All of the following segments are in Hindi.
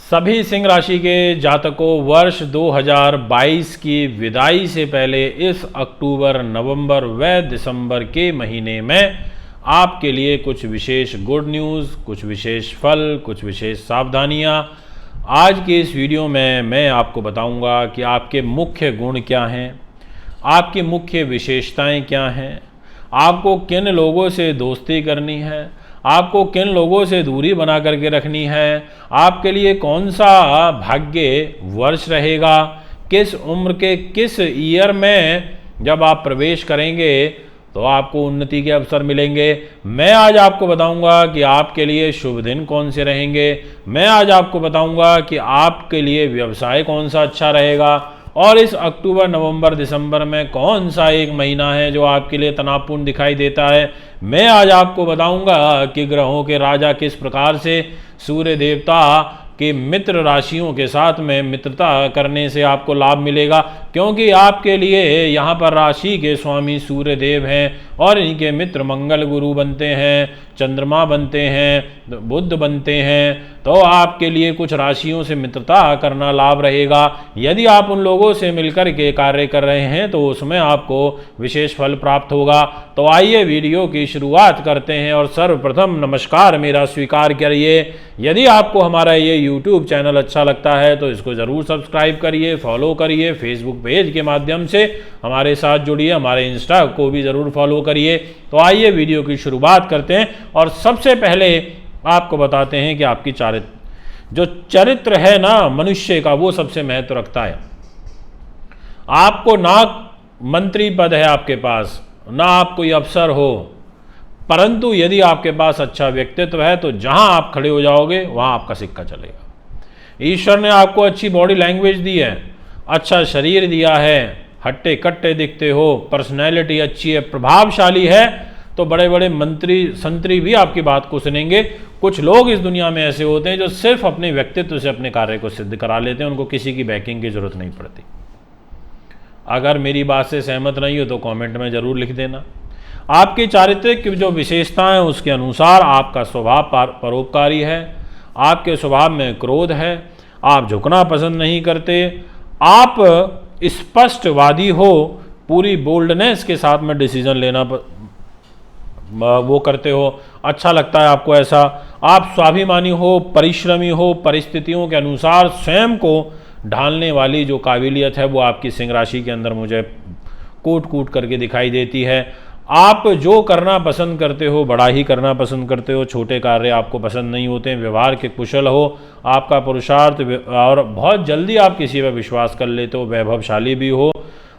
सभी सिंह राशि के जातकों वर्ष 2022 की विदाई से पहले इस अक्टूबर, नवंबर व दिसंबर के महीने में आपके लिए कुछ विशेष गुड न्यूज़, कुछ विशेष फल, कुछ विशेष सावधानियां आज के इस वीडियो में मैं आपको बताऊंगा कि आपके मुख्य गुण क्या हैं, आपकी मुख्य विशेषताएं क्या हैं, आपको किन लोगों से दोस्ती करनी है, आपको किन लोगों से दूरी बना करके रखनी है, आपके लिए कौन सा भाग्य वर्ष रहेगा, किस उम्र के किस ईयर में जब आप प्रवेश करेंगे तो आपको उन्नति के अवसर मिलेंगे। मैं आज आपको बताऊंगा कि आपके लिए शुभ दिन कौन से रहेंगे। मैं आज आपको बताऊंगा कि आपके लिए व्यवसाय कौन सा अच्छा रहेगा और इस अक्टूबर, नवंबर, दिसंबर में कौन सा एक महीना है जो आपके लिए तनावपूर्ण दिखाई देता है। मैं आज आपको बताऊंगा कि ग्रहों के राजा किस प्रकार से सूर्य देवता के मित्र राशियों के साथ में मित्रता करने से आपको लाभ मिलेगा, क्योंकि आपके लिए यहाँ पर राशि के स्वामी सूर्य देव हैं और इनके मित्र मंगल गुरु बनते हैं, चंद्रमा बनते हैं, बुध बनते हैं। तो आपके लिए कुछ राशियों से मित्रता करना लाभ रहेगा। यदि आप उन लोगों से मिलकर के कार्य कर रहे हैं तो उसमें आपको विशेष फल प्राप्त होगा। तो आइए वीडियो की शुरुआत करते हैं और सर्वप्रथम नमस्कार मेरा स्वीकार करिए। यदि आपको हमारा ये YouTube चैनल अच्छा लगता है तो इसको ज़रूर सब्सक्राइब करिए, फॉलो करिए, फेसबुक पेज के माध्यम से हमारे साथ जुड़िए, हमारे इंस्टा को भी ज़रूर फॉलो करिए। तो आइए वीडियो की शुरुआत करते हैं और सबसे पहले आपको बताते हैं कि आपकी चरित्र है ना मनुष्य का, वो सबसे महत्व रखता है। आपको ना मंत्री पद है आपके पास, ना आप कोई अफसर हो, परंतु यदि आपके पास अच्छा व्यक्तित्व है तो जहां आप खड़े हो जाओगे वहां आपका सिक्का चलेगा। ईश्वर ने आपको अच्छी बॉडी लैंग्वेज दी है, अच्छा शरीर दिया है, हट्टे कट्टे दिखते हो, पर्सनैलिटी अच्छी है, प्रभावशाली है, तो बड़े बड़े मंत्री संतरी भी आपकी बात को सुनेंगे। कुछ लोग इस दुनिया में ऐसे होते हैं जो सिर्फ अपने व्यक्तित्व से अपने कार्य को सिद्ध करा लेते हैं, उनको किसी की बैकिंग की जरूरत नहीं पड़ती। अगर मेरी बात से सहमत नहीं हो तो कमेंट में जरूर लिख देना। आपकी चारित्रिक जो विशेषताएं हैं उसके अनुसार आपका स्वभाव परोपकारी है, आपके स्वभाव में क्रोध है, आप झुकना पसंद नहीं करते, आप स्पष्टवादी हो, पूरी बोल्डनेस के साथ में डिसीजन लेना वो करते हो, अच्छा लगता है आपको ऐसा। आप स्वाभिमानी हो, परिश्रमी हो, परिस्थितियों के अनुसार स्वयं को ढालने वाली जो काबिलियत है वो आपकी सिंह राशि के अंदर मुझे कूट कूट करके दिखाई देती है। आप जो करना पसंद करते हो बड़ा ही करना पसंद करते हो, छोटे कार्य आपको पसंद नहीं होते हैं, व्यवहार के कुशल हो, आपका पुरुषार्थ और बहुत जल्दी आप किसी पर विश्वास कर लेते हो, वैभवशाली भी हो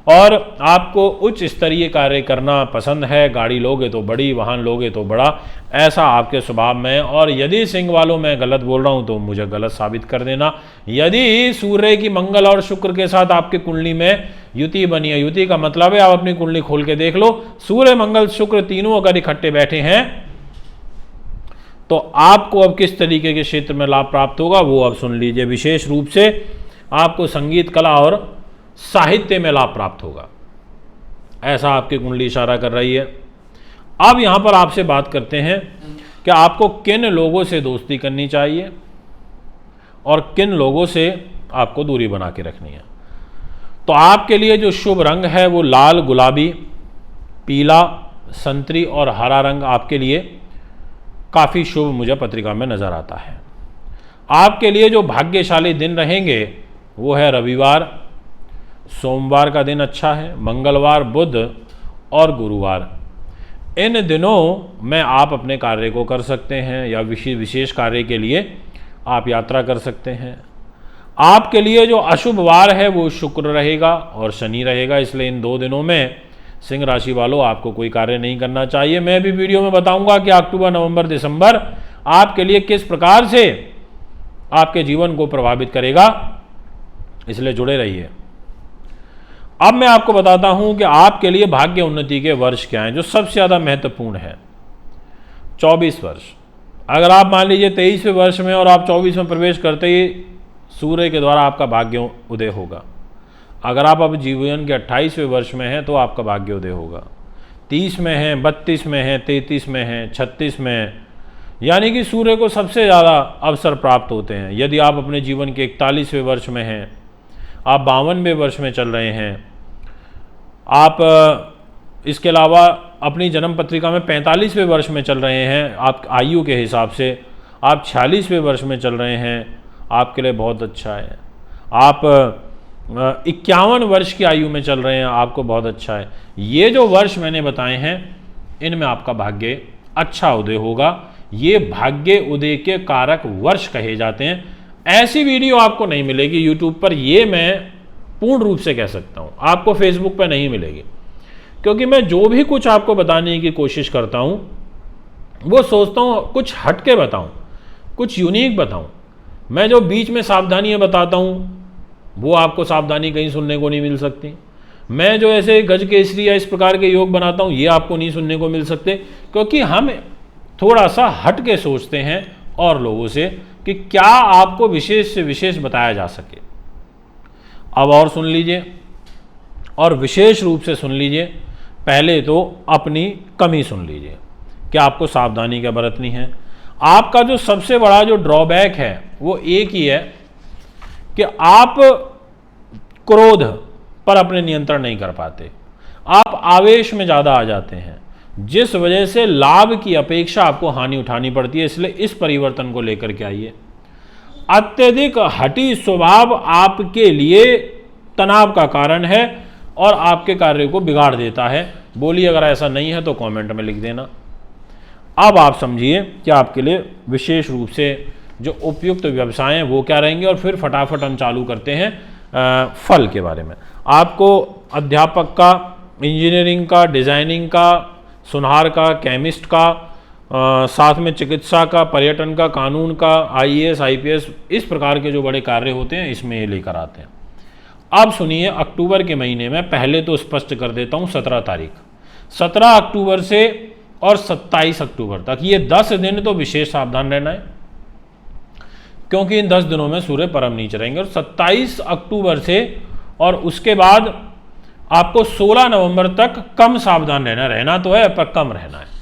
और आपको उच्च स्तरीय कार्य करना पसंद है। गाड़ी लोगे तो बड़ी, वाहन लोगे तो बड़ा, ऐसा आपके स्वभाव में है। और यदि सिंह वालों मैं गलत बोल रहा हूं तो मुझे गलत साबित कर देना। यदि सूर्य की मंगल और शुक्र के साथ आपकी कुंडली में युति बनी है, युति का मतलब है आप अपनी कुंडली खोल के देख लो, सूर्य मंगल शुक्र तीनों अगर इकट्ठे बैठे हैं तो आपको अब किस तरीके के क्षेत्र में लाभ प्राप्त होगा वो अब सुन लीजिए। विशेष रूप से आपको संगीत, कला और साहित्य में लाभ प्राप्त होगा, ऐसा आपकी कुंडली इशारा कर रही है। अब यहां पर आपसे बात करते हैं कि आपको किन लोगों से दोस्ती करनी चाहिए और किन लोगों से आपको दूरी बना के रखनी है। तो आपके लिए जो शुभ रंग है वो लाल, गुलाबी, पीला, संतरी और हरा रंग आपके लिए काफ़ी शुभ मुझे पत्रिका में नज़र आता है। आपके लिए जो भाग्यशाली दिन रहेंगे वो है रविवार, सोमवार का दिन अच्छा है, मंगलवार, बुध और गुरुवार। इन दिनों में आप अपने कार्य को कर सकते हैं या विशेष कार्य के लिए आप यात्रा कर सकते हैं। आपके लिए जो अशुभ वार है वो शुक्र रहेगा और शनि रहेगा, इसलिए इन 2 दिनों में सिंह राशि वालों आपको कोई कार्य नहीं करना चाहिए। मैं भी वीडियो में बताऊंगा कि अक्टूबर, नवंबर, दिसंबर आपके लिए किस प्रकार से आपके जीवन को प्रभावित करेगा, इसलिए जुड़े रहिए। अब मैं आपको बताता हूं कि आपके लिए भाग्य उन्नति के वर्ष क्या हैं जो सबसे ज़्यादा महत्वपूर्ण है। 24 वर्ष, अगर आप मान लीजिए 23वें वर्ष में और आप 24 में प्रवेश करते ही सूर्य के द्वारा आपका भाग्य उदय होगा। अगर आप अब जीवन के 28वें वर्ष में हैं तो आपका भाग्योदय होगा। 30 में हैं, 32 में हैं, 33 में हैं, 36 में हैं, यानी कि सूर्य को सबसे ज़्यादा अवसर प्राप्त होते हैं। यदि आप अपने जीवन के 41वें वर्ष में हैं, आप 52वें वर्ष में चल रहे हैं, आप इसके अलावा अपनी जन्म पत्रिका में 45वें वर्ष में चल रहे हैं, आप आयु के हिसाब से आप 46वें वर्ष में चल रहे हैं, आपके लिए बहुत अच्छा है। आप 51 वर्ष की आयु में चल रहे हैं, आपको बहुत अच्छा है। ये जो वर्ष मैंने बताए हैं, इनमें आपका भाग्य अच्छा उदय होगा। ये भाग्य उदय के कारक वर्ष कहे जाते हैं। ऐसी वीडियो आपको नहीं मिलेगी यूट्यूब पर, ये मैं पूर्ण रूप से कह सकता हूँ। आपको फेसबुक पर नहीं मिलेगी, क्योंकि मैं जो भी कुछ आपको बताने की कोशिश करता हूँ वो सोचता हूँ कुछ हट के बताऊँ, कुछ यूनिक बताऊँ। मैं जो बीच में सावधानियाँ बताता हूँ वो आपको सावधानी कहीं सुनने को नहीं मिल सकती। मैं जो ऐसे गज केसरी या इस प्रकार के योग बनाता हूँ ये आपको नहीं सुनने को मिल सकते, क्योंकि हम थोड़ा सा हट के सोचते हैं और लोगों से कि क्या आपको विशेष से विशेष बताया जा सके। अब और सुन लीजिए, और विशेष रूप से सुन लीजिए। पहले तो अपनी कमी सुन लीजिए कि आपको सावधानी क्या बरतनी है। आपका जो सबसे बड़ा जो ड्रॉबैक है वो एक ही है कि आप क्रोध पर अपने नियंत्रण नहीं कर पाते, आप आवेश में ज़्यादा आ जाते हैं, जिस वजह से लाभ की अपेक्षा आपको हानि उठानी पड़ती है। इसलिए इस परिवर्तन को लेकर के आइए। अत्यधिक हठी स्वभाव आपके लिए तनाव का कारण है और आपके कार्य को बिगाड़ देता है। बोलिए अगर ऐसा नहीं है तो कमेंट में लिख देना। अब आप समझिए कि आपके लिए विशेष रूप से जो उपयुक्त व्यवसाय हैं वो क्या रहेंगे, और फिर फटाफट हम चालू करते हैं फल के बारे में। आपको अध्यापक का, इंजीनियरिंग का, डिज़ाइनिंग का, सुनार का, केमिस्ट का, साथ में चिकित्सा का, पर्यटन का, कानून का, आईएएस, आईपीएस, इस प्रकार के जो बड़े कार्य होते हैं इसमें ये लेकर आते हैं। अब सुनिए, अक्टूबर के महीने में पहले तो स्पष्ट कर देता हूँ 17 तारीख, 17 अक्टूबर से और 27 अक्टूबर तक, ये 10 दिन तो विशेष सावधान रहना है, क्योंकि इन 10 दिनों में सूर्य परम नीच रहेंगे। और 27 अक्टूबर से और उसके बाद आपको 16 नवंबर तक कम सावधान रहना तो है, पर कम रहना है।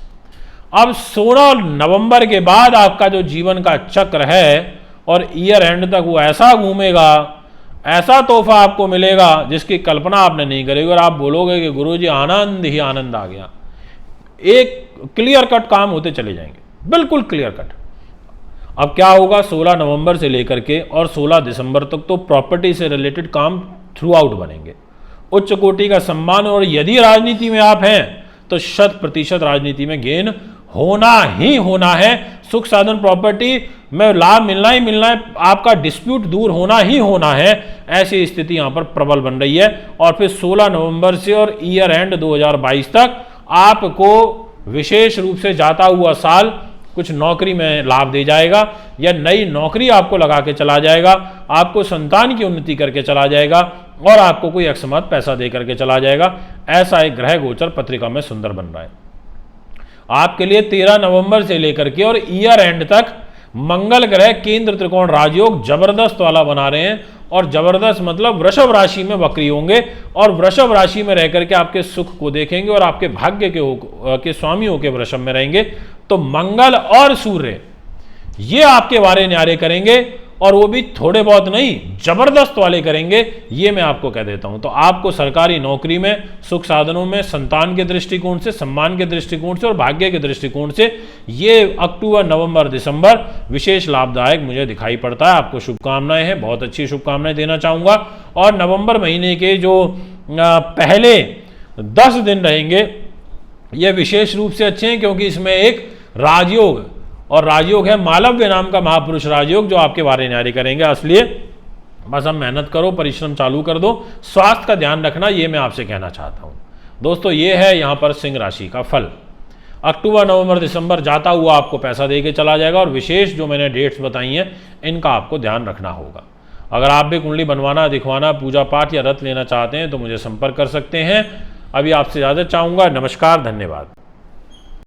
अब 16 नवंबर के बाद आपका जो जीवन का चक्र है और ईयर एंड तक वो ऐसा घूमेगा, ऐसा तोहफा आपको मिलेगा जिसकी कल्पना आपने नहीं करेगी, और आप बोलोगे कि गुरुजी आनंद ही आनंद आ गया। एक क्लियर कट काम होते चले जाएंगे, बिल्कुल क्लियर कट। अब क्या होगा, 16 नवंबर से लेकर के और 16 दिसंबर तक तो प्रॉपर्टी से रिलेटेड काम थ्रू आउट बनेंगे, उच्च कोटि का सम्मान। और यदि राजनीति में आप हैं तो 100% राजनीति में गेन होना ही होना है। सुख साधन प्रॉपर्टी में लाभ मिलना ही मिलना है, आपका डिस्प्यूट दूर होना ही होना है। ऐसी स्थिति यहाँ पर प्रबल बन रही है। और फिर 16 नवंबर से और ईयर एंड 2022 तक आपको विशेष रूप से जाता हुआ साल कुछ नौकरी में लाभ दे जाएगा, या नई नौकरी आपको लगा के चला जाएगा, आपको संतान की उन्नति करके चला जाएगा, और आपको कोई अकस्मात पैसा दे करके चला जाएगा। ऐसा एक ग्रह गोचर पत्रिका में सुंदर बन रहा है आपके लिए। 13 नवंबर से लेकर के और ईयर एंड तक मंगल ग्रह केंद्र त्रिकोण राजयोग जबरदस्त वाला बना रहे हैं। और जबरदस्त मतलब वृषभ राशि में वक्री होंगे, और वृषभ राशि में रह करके आपके सुख को देखेंगे और आपके भाग्य के स्वामी होकर वृषभ में रहेंगे। तो मंगल और सूर्य ये आपके वारे न्यारे करेंगे, और वो भी थोड़े बहुत नहीं, जबरदस्त वाले करेंगे, ये मैं आपको कह देता हूं। तो आपको सरकारी नौकरी में, सुख साधनों में, संतान के दृष्टिकोण से, सम्मान के दृष्टिकोण से और भाग्य के दृष्टिकोण से ये अक्टूबर, नवंबर, दिसंबर विशेष लाभदायक मुझे दिखाई पड़ता है। आपको शुभकामनाएं हैं, बहुत अच्छी शुभकामनाएं देना चाहूंगा। और नवंबर महीने के जो पहले 10 दिन रहेंगे ये विशेष रूप से अच्छे हैं, क्योंकि इसमें एक राजयोग, और राजयोग है मालव्य नाम का महापुरुष राजयोग, जो आपके वारे न्यारे करेंगे। इसलिए बस हम मेहनत करो, परिश्रम चालू कर दो, स्वास्थ्य का ध्यान रखना, ये मैं आपसे कहना चाहता हूं दोस्तों। ये है यहाँ पर सिंह राशि का फल। अक्टूबर, नवंबर, दिसंबर जाता हुआ आपको पैसा दे के चला जाएगा, और विशेष जो मैंने डेट्स बताई हैं इनका आपको ध्यान रखना होगा। अगर आप भी कुंडली बनवाना, दिखवाना, पूजा पाठ या रत लेना चाहते हैं तो मुझे संपर्क कर सकते हैं। अभी आपसे इजाजत चाहूँगा। नमस्कार, धन्यवाद।